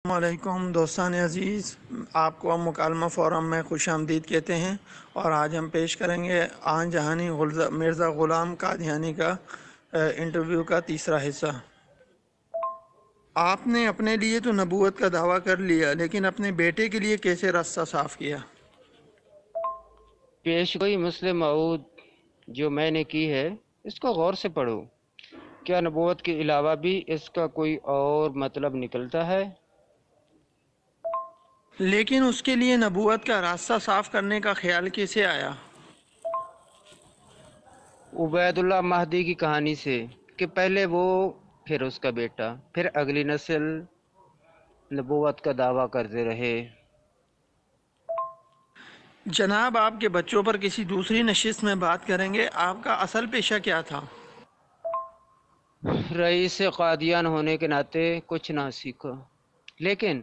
السلام علیکم دوستان عزیز، آپ کو ہم مکالمہ فورم میں خوش آمدید کہتے ہیں، اور آج ہم پیش کریں گے آن جہانی مرزا غلام قادیانی کا انٹرویو کا تیسرا حصہ۔ آپ نے اپنے لیے تو نبوت کا دعویٰ کر لیا، لیکن اپنے بیٹے کے لیے کیسے راستہ صاف کیا؟ پیشگوئی مسلم معود جو میں نے کی ہے اس کو غور سے پڑھو۔ کیا نبوت کے علاوہ بھی اس کا کوئی اور مطلب نکلتا ہے؟ لیکن اس کے لیے نبوت کا راستہ صاف کرنے کا خیال کیسے آیا؟ عبید اللہ مہدی کی کہانی سے کہ پہلے وہ، پھر اس کا بیٹا، پھر اگلی نسل نبوت کا دعویٰ کرتے رہے۔ جناب، آپ کے بچوں پر کسی دوسری نشست میں بات کریں گے۔ آپ کا اصل پیشہ کیا تھا؟ رئیس قادیان ہونے کے ناطے کچھ نہ سیکھا، لیکن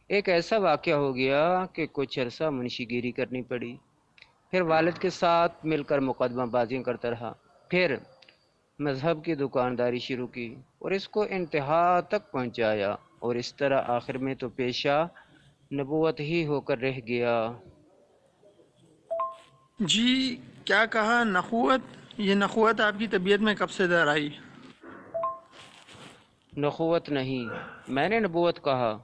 ایک ایسا واقعہ ہو گیا کہ کچھ عرصہ منشی گیری کرنی پڑی، پھر والد کے ساتھ مل کر مقدمہ بازیاں کرتا رہا، پھر مذہب کی دکانداری شروع کی اور اس کو انتہا تک پہنچایا، اور اس طرح آخر میں تو پیشہ نبوت ہی ہو کر رہ گیا۔ جی، کیا کہا نخوت؟ یہ نخوت آپ کی طبیعت میں کب سے در آئی؟ نخوت نہیں، میں نے نبوت کہا،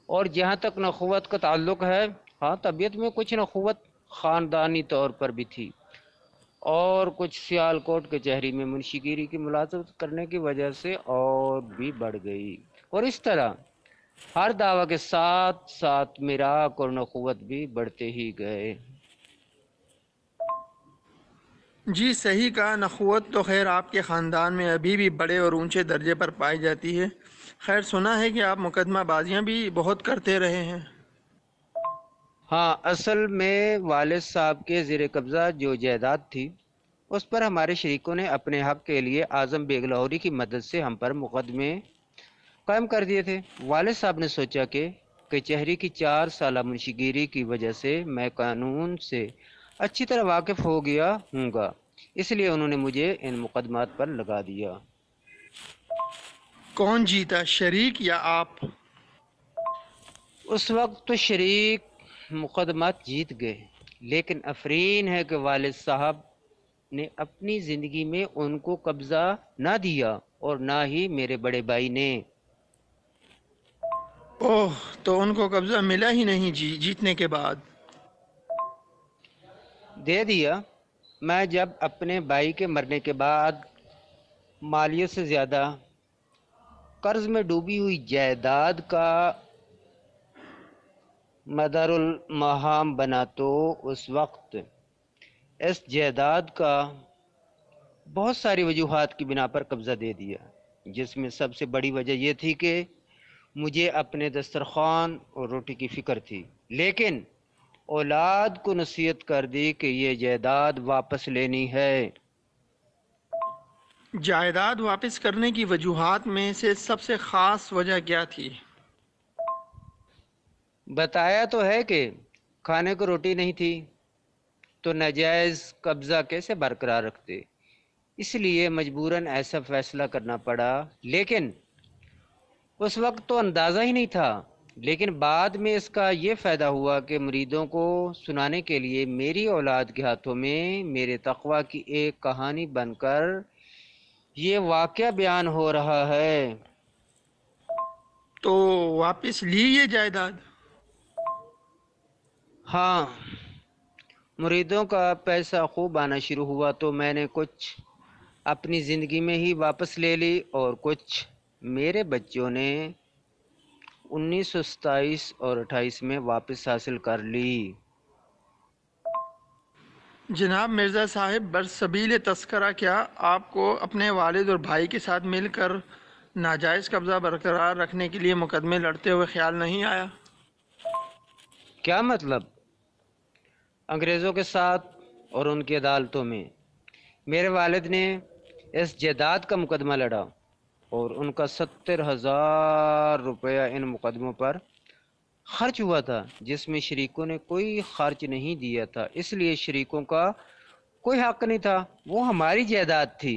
اور جہاں تک نخوت کا تعلق ہے، ہاں طبیعت میں کچھ نخوت خاندانی طور پر بھی تھی، اور کچھ سیالکوٹ کچہری میں منشی گیری کی ملازمت کرنے کی وجہ سے اور بھی بڑھ گئی، اور اس طرح ہر دعویٰ کے ساتھ ساتھ میراث اور نخوت بھی بڑھتے ہی گئے۔ جی صحیح کہا، نخوت تو خیر آپ کے خاندان میں ابھی بھی بڑے اور اونچے درجے پر پائی جاتی ہے۔ خیر، سنا ہے کہ آپ مقدمہ بازیاں بھی بہت کرتے رہے ہیں۔ ہاں، اصل میں والد صاحب کے زیر قبضہ جو جائیداد تھی اس پر ہمارے شریکوں نے اپنے حق کے لیے اعظم بیگ لاہوری کی مدد سے ہم پر مقدمے قائم کر دیے تھے۔ والد صاحب نے سوچا کہ کچہری کی 4 سالہ منشی گیری کی وجہ سے میں قانون سے اچھی طرح واقف ہو گیا ہوں گا، اس لیے انہوں نے مجھے ان مقدمات پر لگا دیا۔ کون جیتا، شریک یا آپ؟ اس وقت تو شریک مقدمات جیت گئے، لیکن افرین ہے کہ والد صاحب نے اپنی زندگی میں ان کو قبضہ نہ دیا، اور نہ ہی میرے بڑے بھائی نے۔ اوہ، تو ان کو قبضہ ملا ہی نہیں جیتنے کے بعد؟ دے دیا۔ میں جب اپنے بھائی کے مرنے کے بعد مالیت سے زیادہ قرض میں ڈوبی ہوئی جائیداد کا مدار المہام بنا تو اس وقت اس جائیداد کا بہت ساری وجوہات کی بنا پر قبضہ دے دیا، جس میں سب سے بڑی وجہ یہ تھی کہ مجھے اپنے دسترخوان اور روٹی کی فکر تھی، لیکن اولاد کو نصیحت کر دی کہ یہ جائیداد واپس لینی ہے۔ جائیداد واپس کرنے کی وجوہات میں سے سب سے خاص وجہ کیا تھی؟ بتایا تو ہے کہ کھانے کو روٹی نہیں تھی تو ناجائز قبضہ کیسے برقرار رکھتے، اس لیے مجبوراً ایسا فیصلہ کرنا پڑا، لیکن اس وقت تو اندازہ ہی نہیں تھا۔ لیکن بعد میں اس کا یہ فائدہ ہوا کہ مریدوں کو سنانے کے لیے میری اولاد کے ہاتھوں میں میرے تقویٰ کی ایک کہانی بن کر یہ واقعہ بیان ہو رہا ہے۔ تو واپس لی یہ جائیداد؟ ہاں، مریدوں کا پیسہ خوب آنا شروع ہوا تو میں نے کچھ اپنی زندگی میں ہی واپس لے لی، اور کچھ میرے بچوں نے 1927 اور 28 میں واپس حاصل کر لی۔ جناب مرزا صاحب، برسبیل تذکرہ، کیا آپ کو اپنے والد اور بھائی کے ساتھ مل کر ناجائز قبضہ برقرار رکھنے کے لیے مقدمے لڑتے ہوئے خیال نہیں آیا؟ کیا مطلب؟ انگریزوں کے ساتھ اور ان کی عدالتوں میں میرے والد نے اس جائیداد کا مقدمہ لڑا، اور ان کا 70,000 روپیہ ان مقدموں پر خرچ ہوا تھا، جس میں شریکوں نے کوئی خرچ نہیں دیا تھا، اس لیے شریکوں کا کوئی حق نہیں تھا، وہ ہماری جائیداد تھی۔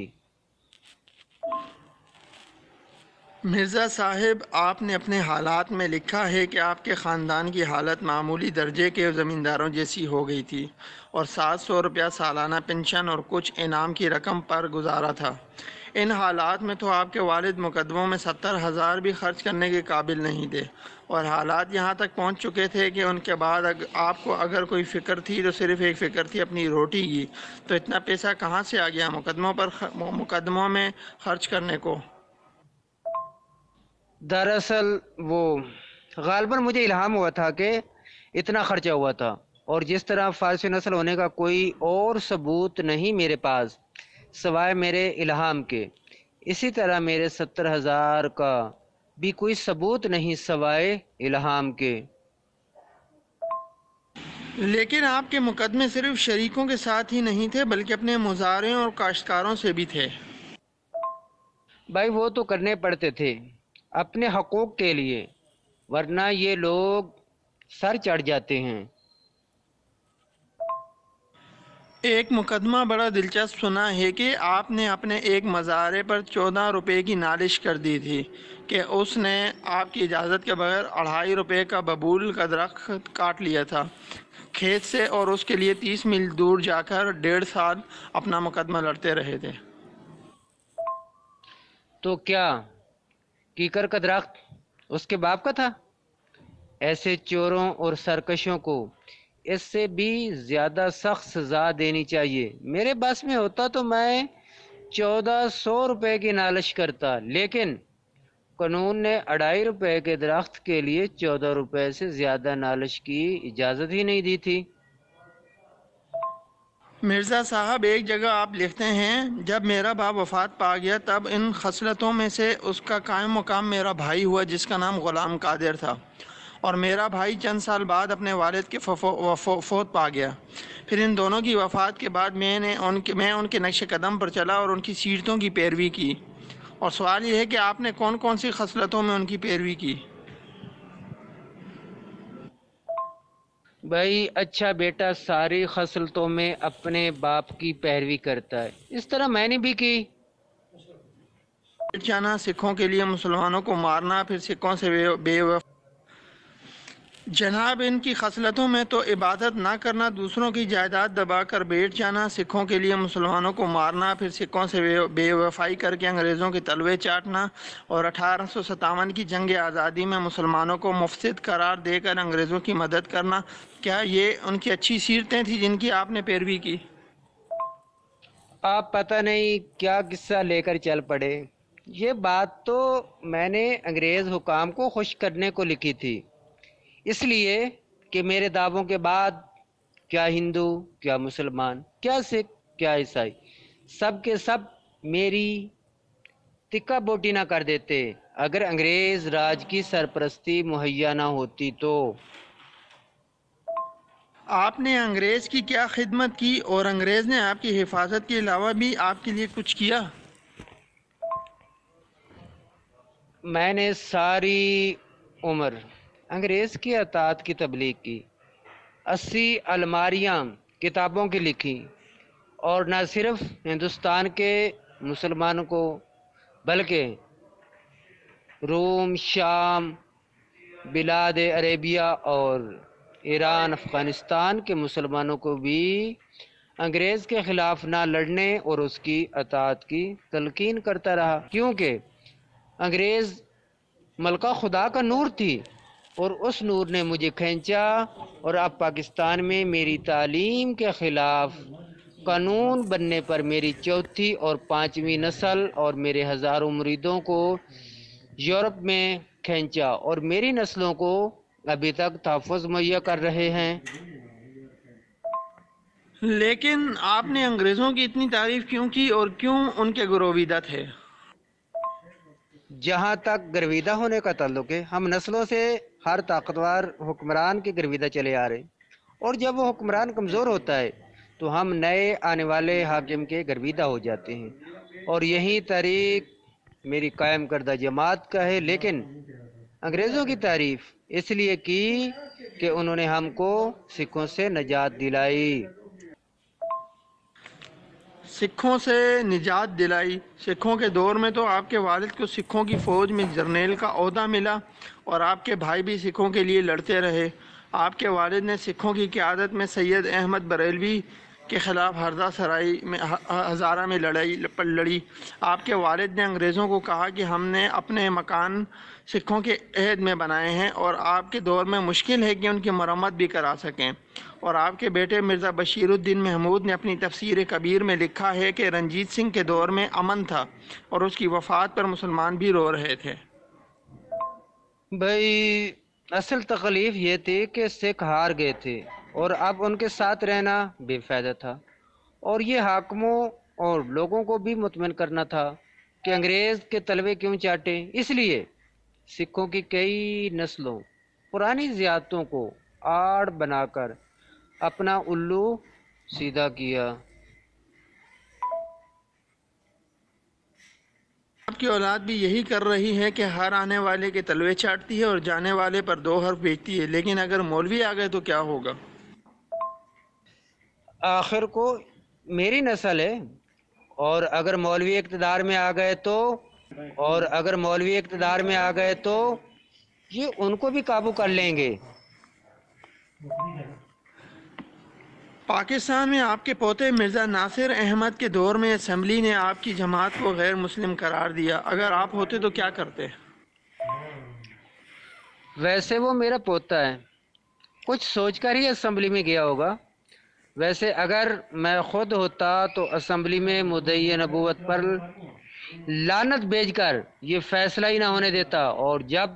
مرزا صاحب، آپ نے اپنے حالات میں لکھا ہے کہ آپ کے خاندان کی حالت معمولی درجے کے زمینداروں جیسی ہو گئی تھی اور 700 روپیہ سالانہ پنشن اور کچھ انعام کی رقم پر گزارا تھا۔ ان حالات میں تو آپ کے والد مقدموں میں 70,000 بھی خرچ کرنے کے قابل نہیں تھے، اور حالات یہاں تک پہنچ چکے تھے کہ ان کے بعد آپ کو اگر کوئی فکر تھی تو صرف ایک فکر تھی اپنی روٹی کی۔ تو اتنا پیسہ کہاں سے آ گیا مقدموں میں خرچ کرنے کو؟ دراصل وہ غالباً مجھے الہام ہوا تھا کہ اتنا خرچہ ہوا تھا، اور جس طرح فارسی نسل ہونے کا کوئی اور ثبوت نہیں میرے پاس سوائے میرے الہام کے، اسی طرح میرے 70,000 کا بھی کوئی ثبوت نہیں سوائے الہام کے۔ لیکن آپ کے مقدمے صرف شریکوں کے ساتھ ہی نہیں تھے بلکہ اپنے مزارعوں اور کاشتکاروں سے بھی تھے۔ بھائی وہ تو کرنے پڑتے تھے اپنے حقوق کے لیے، ورنہ یہ لوگ سر چڑھ جاتے ہیں۔ ایک مقدمہ بڑا دلچسپ سنا ہے کہ آپ نے اپنے ایک مزارع پر 14 روپے کی نالش کر دی تھی کہ اس نے آپ کی اجازت کے بغیر 2.5 روپے کا ببول کا درخت کاٹ لیا تھا کھیت سے، اور اس کے لیے 30 میل دور جا کر 1.5 سال اپنا مقدمہ لڑتے رہے تھے۔ تو کیا کیکر کا درخت اس کے باپ کا تھا؟ ایسے چوروں اور سرکشوں کو اس سے بھی زیادہ سخت سزا دینی چاہیے۔ میرے بس میں ہوتا تو میں 1400 روپے کی نالش کرتا، لیکن قانون نے 2.5 روپے کے درخت کے لیے 14 روپے سے زیادہ نالش کی اجازت ہی نہیں دی تھی۔ مرزا صاحب، ایک جگہ آپ لکھتے ہیں، جب میرا باپ وفات پا گیا تب ان خصلتوں میں سے اس کا قائم مقام میرا بھائی ہوا جس کا نام غلام قادر تھا، اور میرا بھائی چند سال بعد اپنے والد کے فوت پا گیا۔ پھر ان دونوں کی وفات کے بعد میں ان کے نقش قدم پر چلا اور ان کی سیرتوں کی پیروی کی، اور سوال یہ ہے کہ آپ نے کون کون سی خصلتوں میں ان کی پیروی کی؟ بھائی اچھا بیٹا ساری خصلتوں میں اپنے باپ کی پیروی کرتا ہے، اس طرح میں نے بھی کی۔ بیٹھ جانا، سکھوں کے لیے مسلمانوں کو مارنا، پھر سکھوں سے بے وفا۔ جناب، ان کی خصلتوں میں تو عبادت نہ کرنا، دوسروں کی جائیداد دبا کر بیٹھ جانا، سکھوں کے لیے مسلمانوں کو مارنا، پھر سکھوں سے بے وفائی کر کے انگریزوں کے تلوے چاٹنا، اور 1857 کی جنگ آزادی میں مسلمانوں کو مفسد قرار دے کر انگریزوں کی مدد کرنا، کیا یہ ان کی اچھی سیرتیں تھیں جن کی آپ نے پیروی کی؟ آپ پتہ نہیں کیا قصہ لے کر چل پڑے۔ یہ بات تو میں نے انگریز حکام کو خوش کرنے کو لکھی تھی، اس لیے کہ میرے دعووں کے بعد کیا ہندو، کیا مسلمان، کیا سکھ، کیا عیسائی، سب کے سب میری تکہ بوٹی نہ کر دیتے اگر انگریز راج کی سرپرستی مہیا نہ ہوتی تو۔ آپ نے انگریز کی کیا خدمت کی، اور انگریز نے آپ کی حفاظت کے علاوہ بھی آپ کے لیے کچھ کیا؟ میں نے ساری عمر انگریز کی اطاعت کی تبلیغ کی، 80 الماریاں کتابوں کی لکھی، اور نہ صرف ہندوستان کے مسلمانوں کو بلکہ روم، شام، بلاد عربیہ اور ایران، افغانستان کے مسلمانوں کو بھی انگریز کے خلاف نہ لڑنے اور اس کی اطاعت کی تلقین کرتا رہا، کیونکہ انگریز ملکہ خدا کا نور تھی اور اس نور نے مجھے کھینچا، اور اب پاکستان میں میری تعلیم کے خلاف قانون بننے پر میری چوتھی اور پانچویں نسل اور میرے ہزاروں مریدوں کو یورپ میں کھینچا، اور میری نسلوں کو ابھی تک تحفظ مہیا کر رہے ہیں۔ لیکن آپ نے انگریزوں کی اتنی تعریف کیوں کی، اور کیوں ان کے گرویدہ تھے؟ جہاں تک گرویدہ ہونے کا تعلق ہے، ہم نسلوں سے ہر طاقتور حکمران کے گرویدہ چلے آ رہے ہیں، اور جب وہ حکمران کمزور ہوتا ہے تو ہم نئے آنے والے حاکم کے گرویدہ ہو جاتے ہیں، اور یہی طریق میری قائم کردہ جماعت کا ہے۔ لیکن انگریزوں کی تعریف اس لیے کی کہ انہوں نے ہم کو سکھوں سے نجات دلائی۔ سکھوں سے نجات دلائی۔ سکھوں کے دور میں تو آپ کے والد کو سکھوں کی فوج میں جرنیل کا عہدہ ملا اور آپ کے بھائی بھی سکھوں کے لیے لڑتے رہے۔ آپ کے والد نے سکھوں کی قیادت میں سید احمد بریلوی کے خلاف ہزارہ میں لڑی۔ آپ کے والد نے انگریزوں کو کہا کہ ہم نے اپنے مکان سکھوں کے عہد میں بنائے ہیں اور آپ کے دور میں مشکل ہے کہ ان کی مرمت بھی کرا سکیں۔ اور آپ کے بیٹے مرزا بشیر الدین محمود نے اپنی تفسیر کبیر میں لکھا ہے کہ رنجیت سنگھ کے دور میں امن تھا اور اس کی وفات پر مسلمان بھی رو رہے تھے۔ بھائی اصل تکلیف یہ تھی کہ سکھ ہار گئے تھے اور اب ان کے ساتھ رہنا بے فائدہ تھا، اور یہ حاکموں اور لوگوں کو بھی مطمئن کرنا تھا کہ انگریز کے تلوے کیوں چاٹے۔ اس لیے سکھوں کی کئی نسلوں پرانی زیادتوں کو آڑ بنا کر اپنا الو سیدھا کیا۔ آپ کی اولاد بھی یہی کر رہی ہے کہ ہر آنے والے کے تلوے چاٹتی ہے اور جانے والے پر 2 حرف بیچتی ہے، لیکن اگر مولوی آ گئے تو کیا ہوگا؟ آخر کو میری نسل ہے، اور اگر مولوی اقتدار میں آ گئے تو یہ ان کو بھی قابو کر لیں گے۔ پاکستان میں آپ کے پوتے مرزا ناصر احمد کے دور میں اسمبلی نے آپ کی جماعت کو غیر مسلم قرار دیا۔ اگر آپ ہوتے تو کیا کرتے؟ ویسے وہ میرا پوتا ہے، کچھ سوچ کر ہی اسمبلی میں گیا ہوگا۔ ویسے اگر میں خود ہوتا تو اسمبلی میں مدعی نبوت پر لعنت بھیج کر یہ فیصلہ ہی نہ ہونے دیتا، اور جب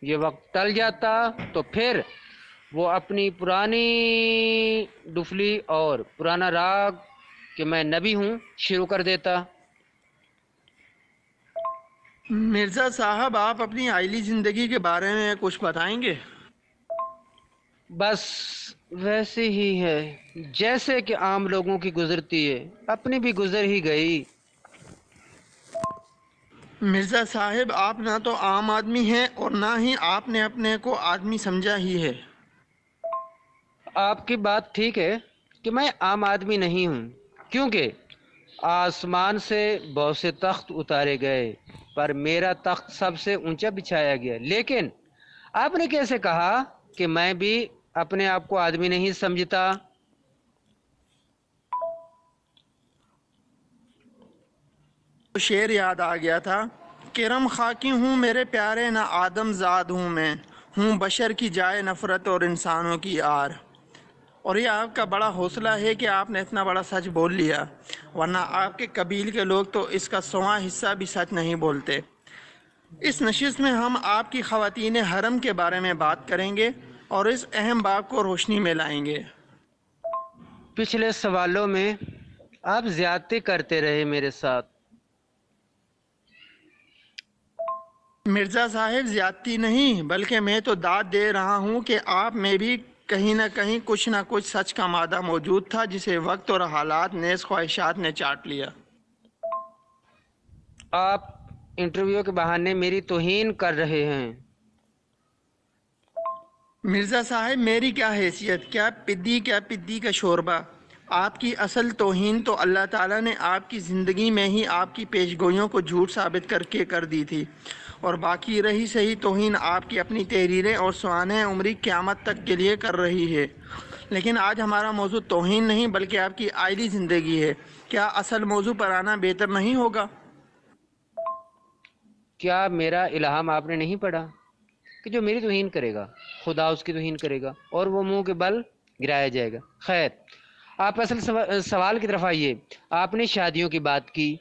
یہ وقت ٹل جاتا تو پھر وہ اپنی پرانی ڈفلی اور پرانا راگ کہ میں نبی ہوں شروع کر دیتا۔ مرزا صاحب، آپ اپنی عائلی زندگی کے بارے میں کچھ بتائیں گے؟ بس ویسے ہی ہے جیسے کہ عام لوگوں کی گزرتی ہے، اپنی بھی گزر ہی گئی۔ مرزا صاحب، آپ نہ تو عام آدمی ہیں اور نہ ہی آپ نے اپنے کو آدمی سمجھا ہی ہے۔ آپ کی بات ٹھیک ہے کہ میں عام آدمی نہیں ہوں، کیونکہ آسمان سے بہت سے تخت اتارے گئے پر میرا تخت سب سے اونچا بچھایا گیا۔ لیکن آپ نے کیسے کہا کہ میں بھی اپنے آپ کو آدمی نہیں سمجھتا؟ شعر یاد آ گیا تھا، کرم خاکی ہوں میرے پیارے، نہ آدم زاد ہوں میں، ہوں بشر کی جائے نفرت اور انسانوں کی آر۔ اور یہ آپ کا بڑا حوصلہ ہے کہ آپ نے اتنا بڑا سچ بول لیا، ورنہ آپ کے قبیل کے لوگ تو اس کا 100واں حصہ بھی سچ نہیں بولتے۔ اس نشست میں ہم آپ کی خواتین حرم کے بارے میں بات کریں گے اور اس اہم باب کو روشنی میں لائیں گے۔ پچھلے سوالوں میں آپ زیادتی کرتے رہے میرے ساتھ۔ مرزا صاحب، زیادتی نہیں بلکہ میں تو داد دے رہا ہوں کہ آپ میں بھی کہیں نہ کہیں کچھ نہ کچھ سچ کا مادہ موجود تھا جسے وقت اور حالات نیز خواہشات نے چاٹ لیا۔ آپ انٹرویو کے بہانے میری توہین کر رہے ہیں۔ مرزا صاحب، میری کیا حیثیت، کیا پدی کا شوربہ۔ آپ کی اصل توہین تو اللہ تعالیٰ نے آپ کی زندگی میں ہی آپ کی پیشگوئیوں کو جھوٹ ثابت کر کے کر دی تھی، اور باقی رہی صحیح توہین آپ کی اپنی تحریریں اور سوانح عمری قیامت تک کے لیے کر رہی ہے۔ لیکن آج ہمارا موضوع توہین نہیں بلکہ آپ کی عائلی زندگی ہے۔ کیا اصل موضوع پر آنا بہتر نہیں ہوگا؟ کیا میرا الہام آپ نے نہیں پڑھا کہ جو میری توہین کرے گا خدا اس کی توہین کرے گا اور وہ منہ کے بل گرایا جائے گا؟ خیر، آپ اصل سوال کی طرف آئیے۔ آپ نے شادیوں کی بات کی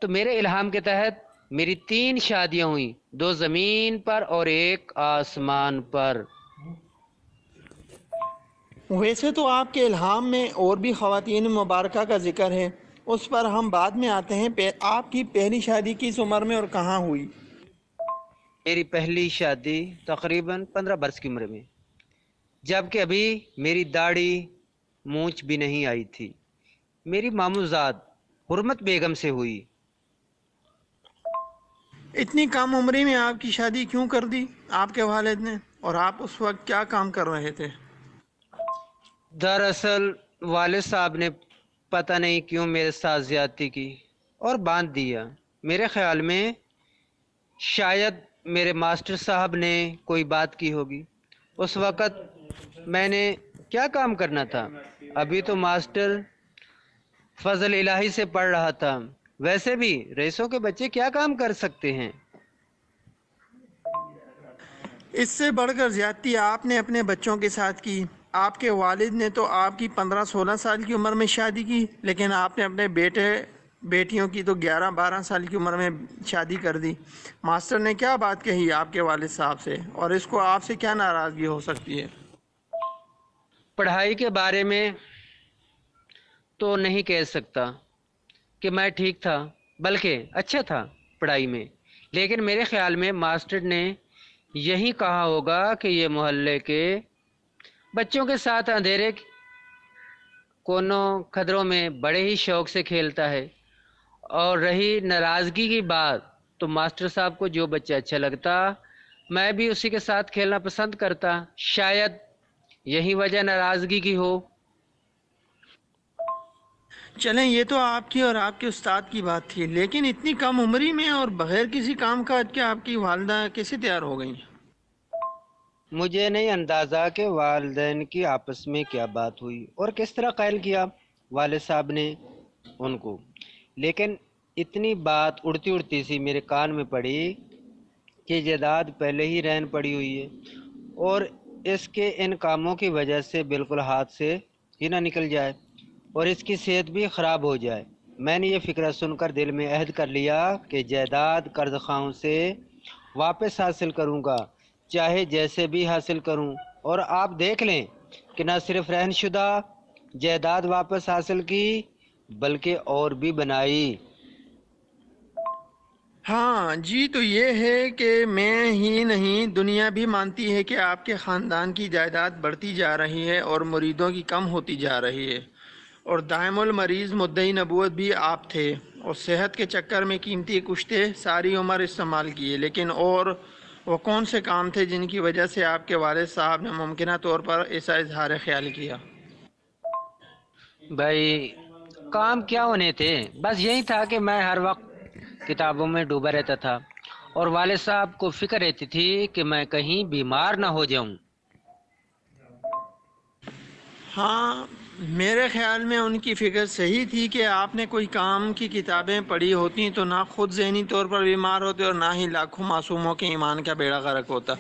تو میرے الہام کے تحت میری 3 شادیاں ہوئیں، 2 زمین پر اور 1 آسمان پر۔ ویسے تو آپ کے الہام میں اور بھی خواتین مبارکہ کا ذکر ہے، اس پر ہم بعد میں آتے ہیں۔ آپ کی پہلی شادی کس عمر میں اور کہاں ہوئی؟ میری پہلی شادی تقریباً 15 برس کی عمر میں، جبکہ ابھی میری داڑھی مونچھ بھی نہیں آئی تھی۔ میری ماموزاد حرمت بیگم سے ہوئی۔ اتنی کم عمری میں آپ کی شادی کیوں کر دی آپ کے والد نے، اور آپ اس وقت کیا کام کر رہے تھے؟ دراصل والد صاحب نے پتہ نہیں کیوں میرے ساتھ زیادتی کی اور باندھ دیا۔ میرے خیال میں شاید میرے ماسٹر صاحب نے کوئی بات کی ہوگی۔ اس وقت میں نے کیا کام کرنا تھا؟ ابھی تو ماسٹر فضل الہی سے پڑھ رہا تھا۔ ویسے بھی رئیسوں کے بچے کیا کام کر سکتے ہیں؟ اس سے بڑھ کر زیادتی آپ نے اپنے بچوں کے ساتھ کی۔ آپ کے والد نے تو آپ کی 15-16 سال کی عمر میں شادی کی، لیکن آپ نے اپنے بیٹیوں کی تو 11-12 سال کی عمر میں شادی کر دی۔ ماسٹر نے کیا بات کہی آپ کے والد صاحب سے، اور اس کو آپ سے کیا ناراضگی ہو سکتی ہے؟ پڑھائی کے بارے میں تو نہیں کہہ سکتا کہ میں ٹھیک تھا، بلکہ اچھا تھا پڑھائی میں، لیکن میرے خیال میں ماسٹر نے یہی کہا ہوگا کہ یہ محلے کے بچوں کے ساتھ اندھیرے کونوں کھدروں میں بڑے ہی شوق سے کھیلتا ہے۔ اور رہی ناراضگی کی بات، تو ماسٹر صاحب کو جو بچہ اچھا لگتا میں بھی اسی کے ساتھ کھیلنا پسند کرتا۔ شاید یہی وجہ ناراضگی کی ہو۔ چلیں، یہ تو آپ کی اور آپ کے استاد کی بات تھی، لیکن اتنی کم عمری میں اور بغیر کسی کام کاج کے آپ کی والدہ کیسے تیار ہو گئیں؟ مجھے نہیں اندازہ کہ والدین کی آپس میں کیا بات ہوئی اور کس طرح قائل کیا والد صاحب نے ان کو، لیکن اتنی بات اڑتی اڑتی سی میرے کان میں پڑی کہ جائیداد پہلے ہی رہن پڑی ہوئی ہے اور اس کے ان کاموں کی وجہ سے بالکل ہاتھ سے ہی نہ نکل جائے اور اس کی صحت بھی خراب ہو جائے۔ میں نے یہ فکرہ سن کر دل میں عہد کر لیا کہ جائیداد قرض خواہوں سے واپس حاصل کروں گا، چاہے جیسے بھی حاصل کروں۔ اور آپ دیکھ لیں کہ نہ صرف رہن شدہ جائیداد واپس حاصل کی بلکہ اور بھی بنائی۔ ہاں جی، تو یہ ہے کہ میں ہی نہیں، دنیا بھی مانتی ہے کہ آپ کے خاندان کی جائیداد بڑھتی جا رہی ہے اور مریدوں کی کم ہوتی جا رہی ہے، اور دائم المریض مدعی نبوت بھی آپ تھے، اور صحت کے چکر میں قیمتی کشتے ساری عمر استعمال کیے، لیکن اور وہ کون سے کام تھے جن کی وجہ سے آپ کے والد صاحب نے ممکنہ طور پر ایسا اظہار خیال کیا؟ بھائی کام کیا ہونے تھے، بس یہی تھا کہ میں ہر وقت کتابوں میں ڈوبا رہتا تھا اور والد صاحب کو فکر رہتی تھی کہ میں کہیں بیمار نہ ہو جاؤں۔ ہاں، میرے خیال میں ان کی فکر صحیح تھی کہ آپ نے کوئی کام کی کتابیں پڑھی ہوتی تو نہ خود ذہنی طور پر بیمار ہوتے اور نہ ہی لاکھوں معصوموں کے ایمان کا بیڑا غرق ہوتا۔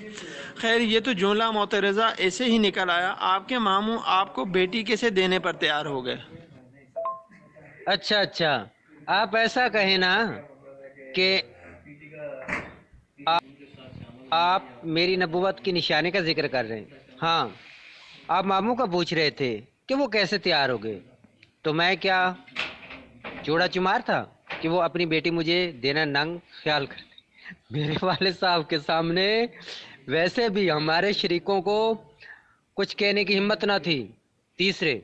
خیر، یہ تو جملہ معترضہ ایسے ہی نکل آیا۔ آپ کے ماموں آپ کو بیٹی کیسے دینے پر تیار ہو گئے؟ اچھا، آپ ایسا کہیں نا کہ آپ میری نبوت کی نشانی کا ذکر کر رہے ہیں۔ ہاں، آپ ماموں کا پوچھ رہے تھے کہ وہ کیسے تیار ہو گئے، تو میں کیا چوڑا چمار تھا کہ وہ اپنی بیٹی مجھے دینا ننگ خیال کرتے؟ میرے والد صاحب کے سامنے ویسے بھی ہمارے شریکوں کو کچھ کہنے کی ہمت نہ تھی۔ تیسرے،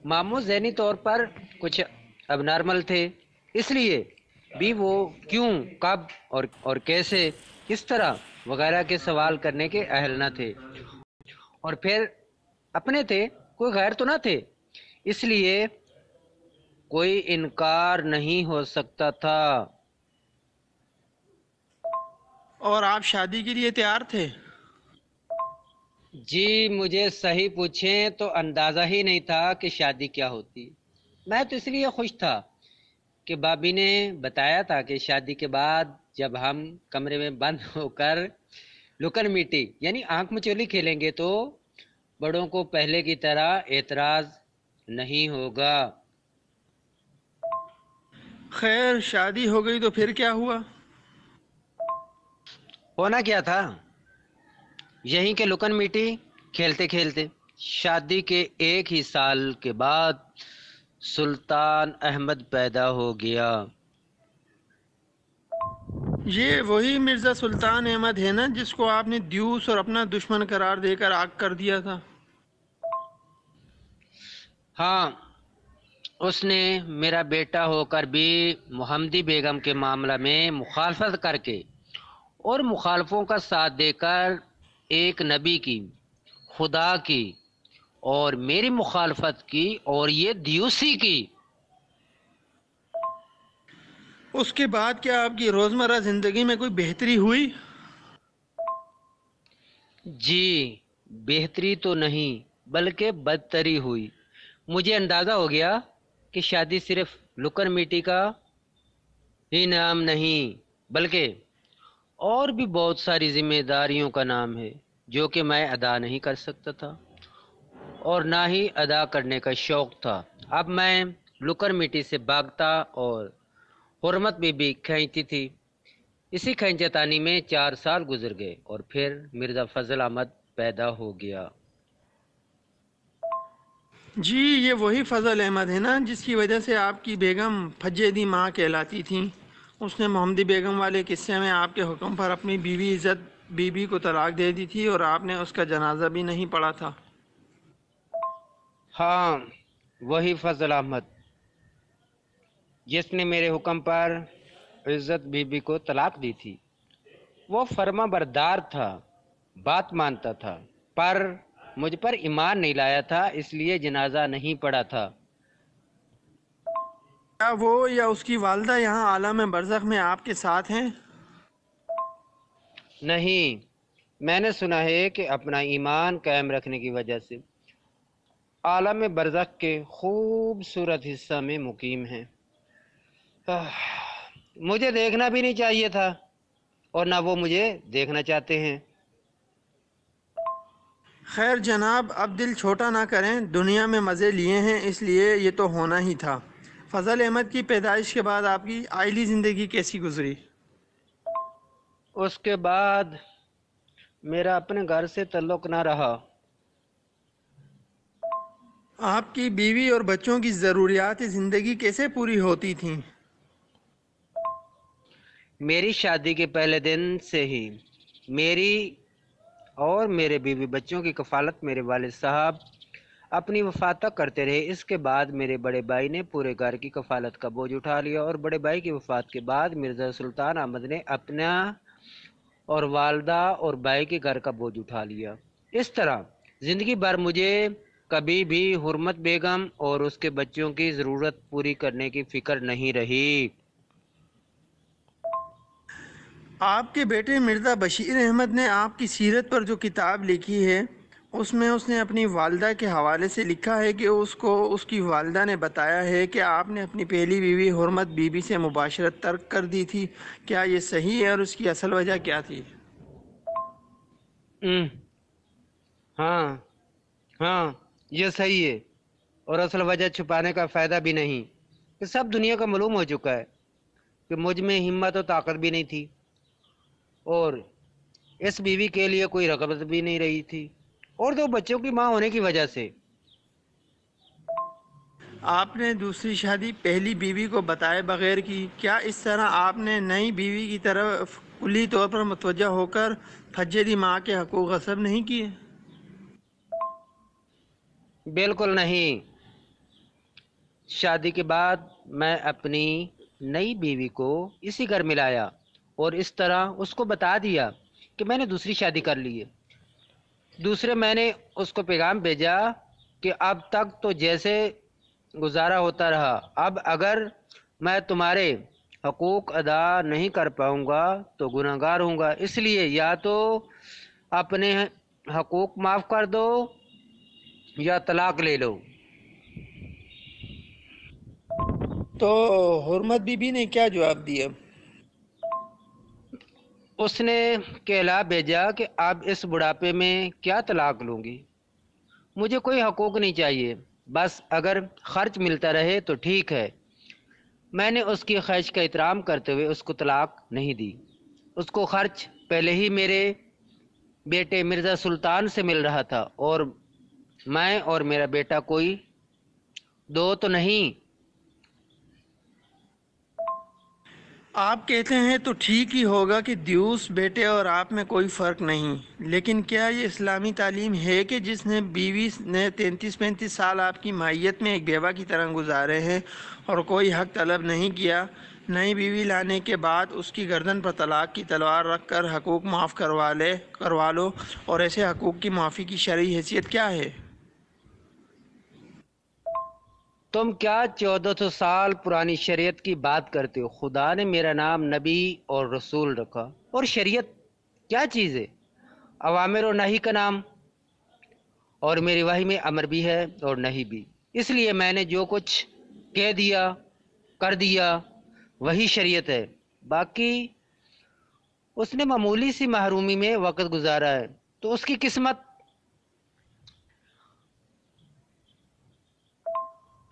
ماموں ذہنی طور پر کچھ اب نارمل تھے، اس لیے بھی وہ کیوں، کب اور کیسے، کس طرح وغیرہ کے سوال کرنے کے اہل نہ تھے، اور پھر اپنے تھے، کوئی غیر تو نہ تھے، اس لیے کوئی انکار نہیں ہو سکتا تھا۔ اور آپ شادی کے لیے تیار تھے؟ جی، مجھے صحیح پوچھیں تو اندازہ ہی نہیں تھا کہ شادی کیا ہوتی۔ میں تو اس لیے خوش تھا کہ بابی نے بتایا تھا کہ شادی کے بعد جب ہم کمرے میں بند ہو کر لکن میٹی یعنی آنکھ مچولی کھیلیں گے تو بڑوں کو پہلے کی طرح اعتراض نہیں ہوگا۔ خیر، شادی ہو گئی تو پھر کیا ہوا؟ ہونا کیا تھا، یہیں کے لکن میٹی کھیلتے کھیلتے شادی کے ایک ہی سال کے بعد سلطان احمد پیدا ہو گیا۔ یہ وہی مرزا سلطان احمد ہے نا جس کو آپ نے دیوس اور اپنا دشمن قرار دے کر آگ کر دیا تھا؟ ہاں، اس نے میرا بیٹا ہو کر بھی محمدی بیگم کے معاملہ میں مخالفت کر کے اور مخالفوں کا ساتھ دے کر ایک نبی کی، خدا کی اور میری مخالفت کی اور یہ دیوسی کی۔ اس کے بعد کیا آپ کی روزمرہ زندگی میں کوئی بہتری ہوئی؟ جی، بہتری تو نہیں بلکہ بدتری ہوئی۔ مجھے اندازہ ہو گیا کہ شادی صرف لکن میٹی کا ہی نام نہیں بلکہ اور بھی بہت ساری ذمہ داریوں کا نام ہے جو کہ میں ادا نہیں کر سکتا تھا اور نہ ہی ادا کرنے کا شوق تھا۔ اب میں لکن میٹی سے بھاگتا اور حرمت بھی کھینچتی تھی۔ اسی کھینچتانی میں 4 سال گزر گئے اور پھر مرزا فضل احمد پیدا ہو گیا۔ جی، یہ وہی فضل احمد ہے نا جس کی وجہ سے آپ کی بیگم پھجے دی ماں کہلاتی تھیں۔ اس نے محمدی بیگم والے قصے میں آپ کے حکم پر اپنی بیوی عزت بی بی کو طلاق دے دی تھی اور آپ نے اس کا جنازہ بھی نہیں پڑھا تھا۔ ہاں، وہی فضل احمد جس نے میرے حکم پر عزت بی بی کو طلاق دی تھی۔ وہ فرما بردار تھا، بات مانتا تھا، پر مجھ پر ایمان نہیں لایا تھا، اس لیے جنازہ نہیں پڑھا تھا۔ کیا وہ یا اس کی والدہ یہاں عالم برزخ میں آپ کے ساتھ ہیں؟ نہیں، میں نے سنا ہے کہ اپنا ایمان قائم رکھنے کی وجہ سے عالم برزخ کے خوبصورت حصہ میں مقیم ہیں۔ مجھے دیکھنا بھی نہیں چاہیے تھا اور نہ وہ مجھے دیکھنا چاہتے ہیں۔ خیر جناب، اب دل چھوٹا نہ کریں، دنیا میں مزے لیے ہیں اس لیے یہ تو ہونا ہی تھا۔ فضل احمد کی پیدائش کے بعد آپ کی عائلی زندگی کیسی گزری؟ اس کے بعد میرا اپنے گھر سے تعلق نہ رہا۔ آپ کی بیوی اور بچوں کی ضروریات زندگی کیسے پوری ہوتی تھیں؟ میری شادی کے پہلے دن سے ہی میری اور میرے بیوی بچوں کی کفالت میرے والد صاحب اپنی وفات تک کرتے رہے۔ اس کے بعد میرے بڑے بھائی نے پورے گھر کی کفالت کا بوجھ اٹھا لیا اور بڑے بھائی کی وفات کے بعد مرزا سلطان احمد نے اپنا اور والدہ اور بھائی کے گھر کا بوجھ اٹھا لیا۔ اس طرح زندگی بھر مجھے کبھی بھی حرمت بیگم اور اس کے بچوں کی ضرورت پوری کرنے کی فکر نہیں رہی۔ آپ کے بیٹے مرزا بشیر احمد نے آپ کی سیرت پر جو کتاب لکھی ہے اس میں اس نے اپنی والدہ کے حوالے سے لکھا ہے کہ اس کو اس کی والدہ نے بتایا ہے کہ آپ نے اپنی پہلی بیوی حرمت بی بی سے مباشرت ترک کر دی تھی۔ کیا یہ صحیح ہے اور اس کی اصل وجہ کیا تھی؟ ہاں ہاں، یہ صحیح ہے اور اصل وجہ چھپانے کا فائدہ بھی نہیں کہ سب دنیا کا معلوم ہو چکا ہے کہ مجھ میں ہمت و طاقت بھی نہیں تھی اور اس بیوی کے لیے کوئی رغبت بھی نہیں رہی تھی اور 2 بچوں کی ماں ہونے کی وجہ سے۔ آپ نے دوسری شادی پہلی بیوی کو بتائے بغیر کی۔ کیا اس طرح آپ نے نئی بیوی کی طرف کلی طور پر متوجہ ہو کر پھجے ماں کے حقوق غصب نہیں کیے؟ بالکل نہیں۔ شادی کے بعد میں اپنی نئی بیوی کو اسی گھر ملایا اور اس طرح اس کو بتا دیا کہ میں نے دوسری شادی کر لی ہے۔ دوسرے میں نے اس کو پیغام بھیجا کہ اب تک تو جیسے گزارا ہوتا رہا، اب اگر میں تمہارے حقوق ادا نہیں کر پاؤں گا تو گناہگار ہوں گا، اس لیے یا تو اپنے حقوق معاف کر دو یا طلاق لے لو۔ تو حرمت بی بی نے کیا جواب دیا؟ اس نے کہلا بھیجا کہ اب اس بڑھاپے میں کیا طلاق لوں گی، مجھے کوئی حقوق نہیں چاہیے، بس اگر خرچ ملتا رہے تو ٹھیک ہے۔ میں نے اس کی خواہش کا احترام کرتے ہوئے اس کو طلاق نہیں دی۔ اس کو خرچ پہلے ہی میرے بیٹے مرزا سلطان سے مل رہا تھا اور میں اور میرا بیٹا کوئی 2 تو نہیں۔ آپ کہتے ہیں تو ٹھیک ہی ہوگا کہ دیوس بیٹے اور آپ میں کوئی فرق نہیں، لیکن کیا یہ اسلامی تعلیم ہے کہ جس نے بیوی نے 33-35 سال آپ کی مائیت میں ایک بیوہ کی طرح گزارے ہیں اور کوئی حق طلب نہیں کیا، نئی بیوی لانے کے بعد اس کی گردن پر طلاق کی تلوار رکھ کر حقوق معاف کروا لو، اور ایسے حقوق کی معافی کی شرعی حیثیت کیا ہے؟ تم کیا 1400 سال پرانی شریعت کی بات کرتے ہو؟ خدا نے میرا نام نبی اور رسول رکھا، اور شریعت کیا چیز ہے؟ اوامر و نہی کا نام، اور میری وحی میں امر بھی ہے اور نہیں بھی، اس لیے میں نے جو کچھ کہہ دیا کر دیا وہی شریعت ہے۔ باقی اس نے معمولی سی محرومی میں وقت گزارا ہے تو اس کی قسمت۔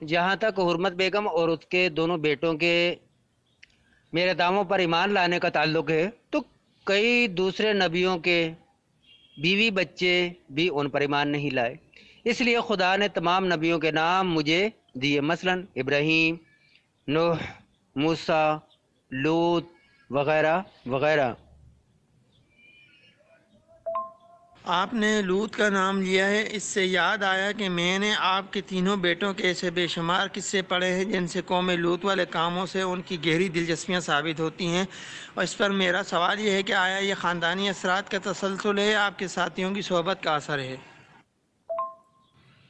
جہاں تک حرمت بیگم اور اس کے دونوں بیٹوں کے میرے دعووں پر ایمان لانے کا تعلق ہے تو کئی دوسرے نبیوں کے بیوی بچے بھی ان پر ایمان نہیں لائے، اس لیے خدا نے تمام نبیوں کے نام مجھے دیے، مثلا ابراہیم، نوح، موسیٰ، لوط وغیرہ وغیرہ۔ آپ نے لوط کا نام لیا ہے، اس سے یاد آیا کہ میں نے آپ کے تینوں بیٹوں کے ایسے بے شمار قصے پڑھے ہیں جن سے قوم لوط والے کاموں سے ان کی گہری دلچسپیاں ثابت ہوتی ہیں، اور اس پر میرا سوال یہ ہے کہ آیا یہ خاندانی اثرات کا تسلسل ہے، آپ کے ساتھیوں کی صحبت کا اثر ہے؟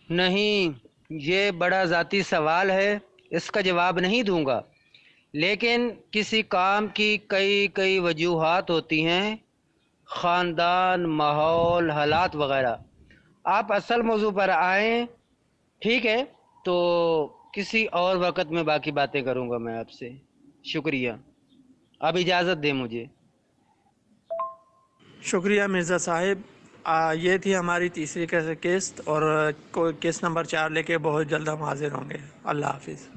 نہیں، یہ بڑا ذاتی سوال ہے، اس کا جواب نہیں دوں گا، لیکن کسی کام کی کئی وجوہات ہوتی ہیں، خاندان، ماحول، حالات وغیرہ۔ آپ اصل موضوع پر آئیں، ٹھیک ہے؟ تو کسی اور وقت میں باقی باتیں کروں گا میں آپ سے۔ شکریہ، اب اجازت دیں مجھے۔ شکریہ مرزا صاحب، یہ تھی ہماری تیسری قسط، اور کیس نمبر 4 لے کے بہت جلد ہم حاضر ہوں گے۔ اللہ حافظ۔